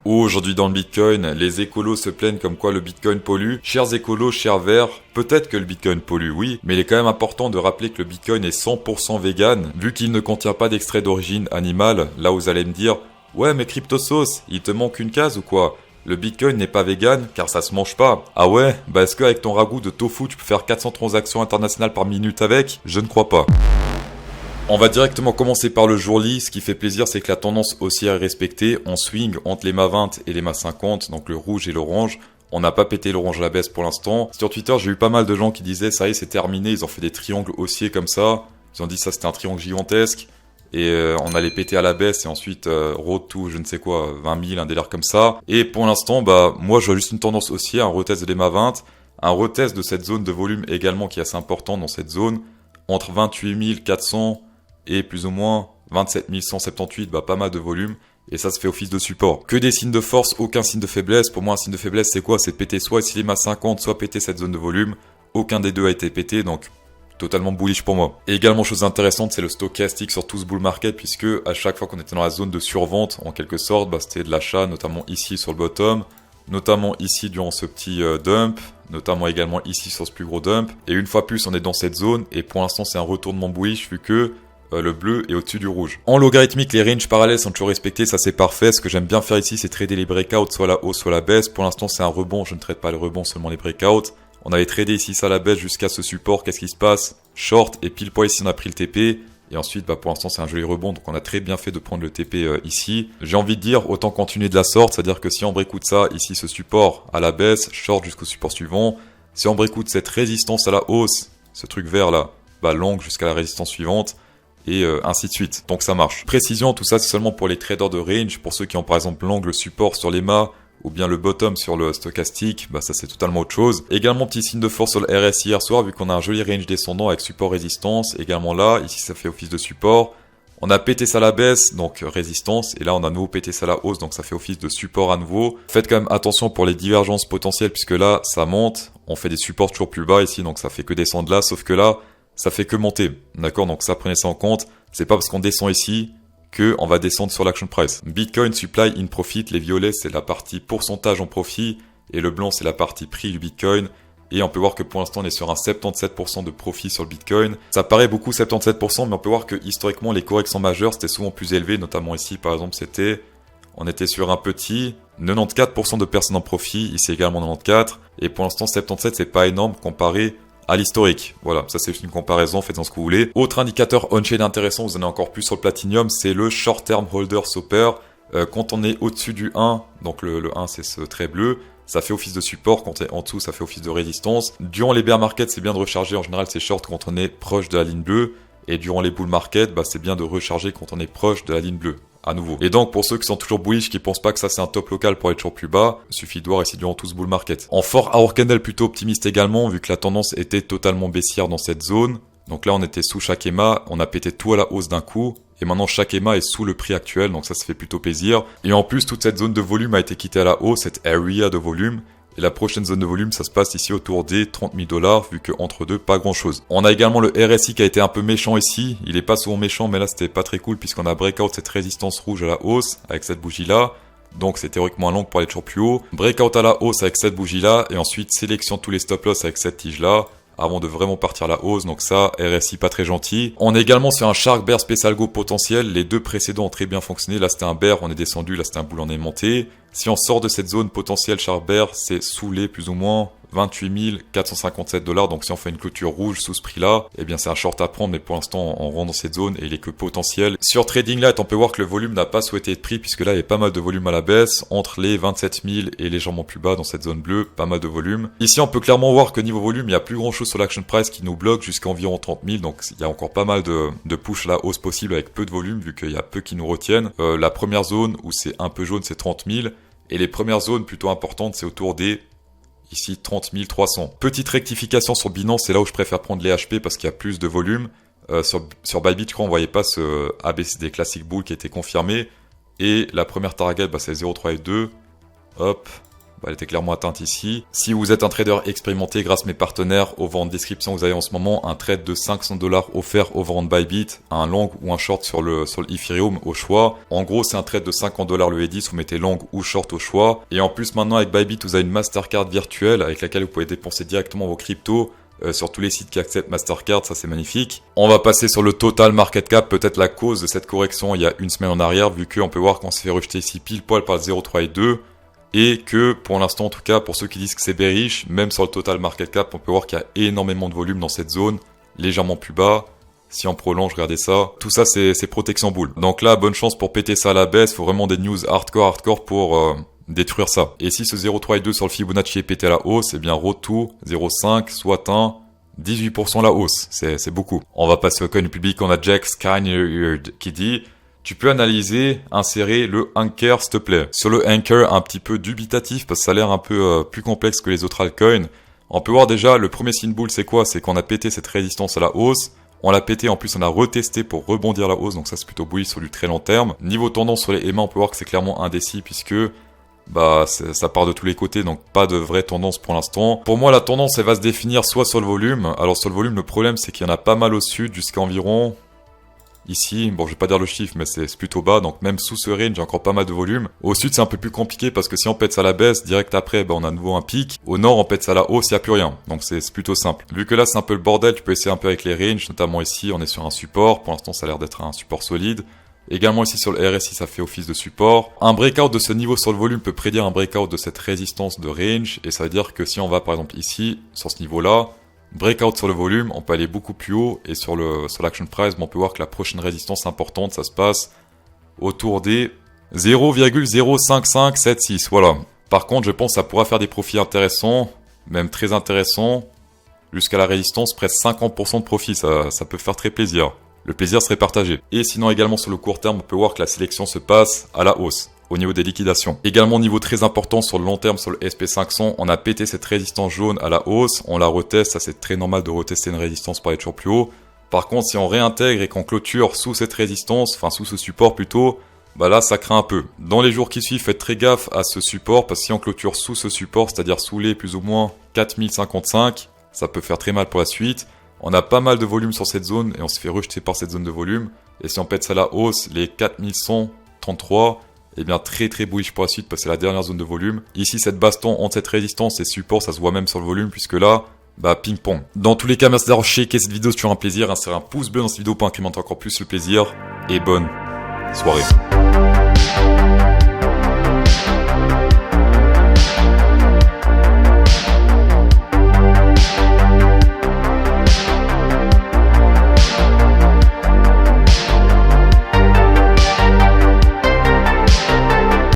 Aujourd'hui dans le Bitcoin, les écolos se plaignent comme quoi le Bitcoin pollue. Chers écolos, chers verts, peut-être que le Bitcoin pollue, oui, mais il est quand même important de rappeler que le Bitcoin est 100% vegan, vu qu'il ne contient pas d'extrait d'origine animale. Là vous allez me dire, ouais mais CryptoSauce, il te manque une case ou quoi? Le Bitcoin n'est pas vegan car ça se mange pas. Ah ouais? Bah est-ce qu'avec ton ragoût de tofu tu peux faire 400 transactions internationales par minute avec? Je ne crois pas. On va directement commencer par le jour lit. Ce qui fait plaisir, c'est que la tendance haussière est respectée. On swing entre les mâts 20 et les mâts 50, donc le rouge et l'orange. On n'a pas pété l'orange à la baisse pour l'instant. Sur Twitter, j'ai eu pas mal de gens qui disaient ça y est, c'est terminé. Ils ont fait des triangles haussiers comme ça. Ils ont dit ça c'était un triangle gigantesque. Et on allait péter à la baisse et ensuite road to je ne sais quoi, 20 000, un délire comme ça. Et pour l'instant, bah moi je vois juste une tendance haussière, un retest des mâts 20. Un retest de cette zone de volume également qui est assez important dans cette zone. Entre 28 400 et plus ou moins 27 178, bah pas mal de volume, et ça se fait office de support. Que des signes de force, aucun signe de faiblesse. Pour moi un signe de faiblesse c'est quoi? C'est de péter soit ici les mâts 50, soit péter cette zone de volume. Aucun des deux a été pété, donc totalement bullish pour moi. Et également chose intéressante, c'est le stochastique sur tout ce bull market, puisque à chaque fois qu'on était dans la zone de survente, en quelque sorte, bah c'était de l'achat, notamment ici sur le bottom, notamment ici durant ce petit dump, notamment également ici sur ce plus gros dump. Et une fois plus on est dans cette zone, et pour l'instant c'est un retournement bullish vu que le bleu est au-dessus du rouge. En logarithmique, les ranges parallèles sont toujours respectés, ça c'est parfait. Ce que j'aime bien faire ici, c'est trader les breakouts, soit la hausse, soit la baisse. Pour l'instant, c'est un rebond, je ne trade pas le rebond, seulement les breakouts. On avait tradé ici ça à la baisse jusqu'à ce support, qu'est-ce qui se passe? Short, et pile poil ici on a pris le TP. Et ensuite, bah pour l'instant, c'est un joli rebond, donc on a très bien fait de prendre le TP ici. J'ai envie de dire, autant continuer de la sorte, c'est-à-dire que si on breakout ça, ici ce support à la baisse, short jusqu'au support suivant. Si on breakout cette résistance à la hausse, ce truc vert là, bah long jusqu'à la résistance suivante. Et ainsi de suite. Donc ça marche. Précision, tout ça c'est seulement pour les traders de range. Pour ceux qui ont par exemple l'angle support sur les mâts ou bien le bottom sur le stochastique, bah ça c'est totalement autre chose. Également petit signe de force sur le RSI hier soir vu qu'on a un joli range descendant avec support résistance. Également là, ici ça fait office de support. On a pété ça à la baisse, donc résistance, et là on a à nouveau pété ça à la hausse, donc ça fait office de support à nouveau. Faites quand même attention pour les divergences potentielles puisque là ça monte, on fait des supports toujours plus bas ici, donc ça fait que descendre là, sauf que là ça fait que monter, d'accord? Donc ça, prenez ça en compte. C'est pas parce qu'on descend ici que on va descendre sur l'action price. Bitcoin supply in profit, les violets c'est la partie pourcentage en profit et le blanc c'est la partie prix du Bitcoin. Et on peut voir que pour l'instant on est sur un 77% de profit sur le Bitcoin. Ça paraît beaucoup 77%, mais on peut voir que historiquement les corrections majeures c'était souvent plus élevé, notamment ici par exemple on était sur un petit 94% de personnes en profit, ici également 94, et pour l'instant 77 c'est pas énorme comparé à l'historique. Voilà, ça c'est une comparaison, faites-en ce que vous voulez. Autre indicateur on-chain intéressant, vous en avez encore plus sur le Platinum, c'est le Short Term Holder Stopper. Quand on est au-dessus du 1, donc le 1 c'est ce trait bleu, ça fait office de support, quand on est en dessous ça fait office de résistance. Durant les bear markets c'est bien de recharger, en général c'est short quand on est proche de la ligne bleue, et durant les bull markets bah, c'est bien de recharger quand on est proche de la ligne bleue. À nouveau. Et donc pour ceux qui sont toujours bullish, qui pensent pas que ça c'est un top local pour être toujours plus bas, il suffit de voir ici durant tout ce bull market. En 4 hour candle plutôt optimiste également, vu que la tendance était totalement baissière dans cette zone. Donc là on était sous chaque EMA, on a pété tout à la hausse d'un coup, et maintenant chaque EMA est sous le prix actuel, donc ça fait plutôt plaisir. Et en plus toute cette zone de volume a été quittée à la hausse, cette area de volume. Et la prochaine zone de volume, ça se passe ici autour des 30 000 $, vu que entre deux, pas grand chose. On a également le RSI qui a été un peu méchant ici. Il est pas souvent méchant, mais là, c'était pas très cool puisqu'on a breakout cette résistance rouge à la hausse avec cette bougie-là. Donc, c'est théoriquement un long pour aller toujours plus haut. Breakout à la hausse avec cette bougie-là. Et ensuite, sélection de tous les stop-loss avec cette tige-là, avant de vraiment partir à la hausse. Donc ça, RSI pas très gentil. On est également sur un Shark Bear Special Go potentiel. Les deux précédents ont très bien fonctionné. Là, c'était un bear, on est descendu. Là, c'était un bull, on est monté. Si on sort de cette zone potentielle Shark Bear, c'est sous les plus ou moins 28 457 $. Donc si on fait une clôture rouge sous ce prix-là, eh bien c'est un short à prendre, mais pour l'instant on rentre dans cette zone et il est que potentiel. Sur TradingLight, on peut voir que le volume n'a pas souhaité être pris puisque là il y a pas mal de volume à la baisse, entre les 27 000 et légèrement plus bas dans cette zone bleue, pas mal de volume. Ici on peut clairement voir que niveau volume, il n'y a plus grand chose sur l'action price qui nous bloque jusqu'à environ 30 000, donc il y a encore pas mal de push à la hausse possible avec peu de volume vu qu'il y a peu qui nous retiennent. La première zone où c'est un peu jaune, c'est 30 000. Et les premières zones plutôt importantes, c'est autour des, ici, 30 300. Petite rectification sur Binance, c'est là où je préfère prendre les HP parce qu'il y a plus de volume. Sur Bybit, je crois, on voyait pas ce ABCD Classic Bull qui était confirmé. Et la première target, bah, c'est 0,3 et 2. Hop. elle était clairement atteinte ici. Si vous êtes un trader expérimenté grâce à mes partenaires, au en description vous avez en ce moment un trade de 500$ offert over on Bybit, un long ou un short sur le Ethereum au choix. En gros c'est un trade de 50$ le E10, vous mettez long ou short au choix. Et en plus maintenant avec Bybit vous avez une Mastercard virtuelle avec laquelle vous pouvez dépenser directement vos cryptos. Sur tous les sites qui acceptent Mastercard, ça c'est magnifique. On va passer sur le total market cap, peut-être la cause de cette correction il y a une semaine en arrière, vu qu'on peut voir qu'on s'est fait rejeter ici pile poil par le 0,3 et 2, et que pour l'instant en tout cas, pour ceux qui disent que c'est bearish, même sur le total market cap, on peut voir qu'il y a énormément de volume dans cette zone, légèrement plus bas. Si on prolonge, regardez ça. Tout ça c'est protection boule. Donc là, bonne chance pour péter ça à la baisse, faut vraiment des news hardcore pour... détruire ça. Et si ce 0,3 et 2 sur le Fibonacci est pété à la hausse, eh bien retour 0,5 soit 1, 18% la hausse. C'est beaucoup. On va passer au coin public. On a Jack Skyner qui dit tu peux analyser, insérer le anchor s'il te plaît. Sur le anchor, un petit peu dubitatif parce que ça a l'air un peu plus complexe que les autres altcoins. On peut voir déjà le premier signe boule c'est quoi? C'est qu'on a pété cette résistance à la hausse. On l'a pété, en plus on a retesté pour rebondir à la hausse, donc ça c'est plutôt bullish sur du très long terme. Niveau tendance sur les EMA, on peut voir que c'est clairement indécis puisque ça part de tous les côtés, donc pas de vraie tendance pour l'instant. Pour moi, la tendance, elle va se définir soit sur le volume. Alors sur le volume, le problème, c'est qu'il y en a pas mal au sud, jusqu'à environ... Ici, bon, je vais pas dire le chiffre, mais c'est plutôt bas, donc même sous ce range, j'ai encore pas mal de volume. Au sud, c'est un peu plus compliqué, parce que si on pète ça à la baisse, direct après, on a à nouveau un pic. Au nord, on pète ça à la hausse, il n'y a plus rien. Donc c'est plutôt simple. Vu que là, c'est un peu le bordel, tu peux essayer un peu avec les ranges, notamment ici, on est sur un support. Pour l'instant, ça a l'air d'être un support solide. Également ici sur le RSI, ça fait office de support. Un breakout de ce niveau sur le volume peut prédire un breakout de cette résistance de range. Et ça veut dire que si on va par exemple ici, sur ce niveau-là, breakout sur le volume, on peut aller beaucoup plus haut. Et sur l'action price, on peut voir que la prochaine résistance importante, ça se passe autour des 0,05576. Voilà. Par contre, je pense que ça pourra faire des profits intéressants, même très intéressants, jusqu'à la résistance, presque 50% de profit. Ça peut faire très plaisir. Le plaisir serait partagé. Et sinon également sur le court terme, on peut voir que la sélection se passe à la hausse au niveau des liquidations. Également niveau très important sur le long terme, sur le SP500, on a pété cette résistance jaune à la hausse, on la reteste, ça c'est très normal de retester une résistance pour aller toujours plus haut. Par contre, si on réintègre et qu'on clôture sous cette résistance, enfin sous ce support plutôt, là ça craint un peu. Dans les jours qui suivent, faites très gaffe à ce support, parce que si on clôture sous ce support, c'est-à-dire sous les plus ou moins 4055, ça peut faire très mal pour la suite. On a pas mal de volume sur cette zone et on se fait rejeter par cette zone de volume. Et si on pète ça à la hausse, les 4133, eh bien très très bullish pour la suite parce que c'est la dernière zone de volume. Ici, cette baston entre cette résistance et support, ça se voit même sur le volume puisque là, ping pong. Dans tous les cas, merci d'avoir checké cette vidéo, c'est toujours un plaisir. Insérez un pouce bleu dans cette vidéo pour incrémenter encore plus le plaisir. Et bonne soirée.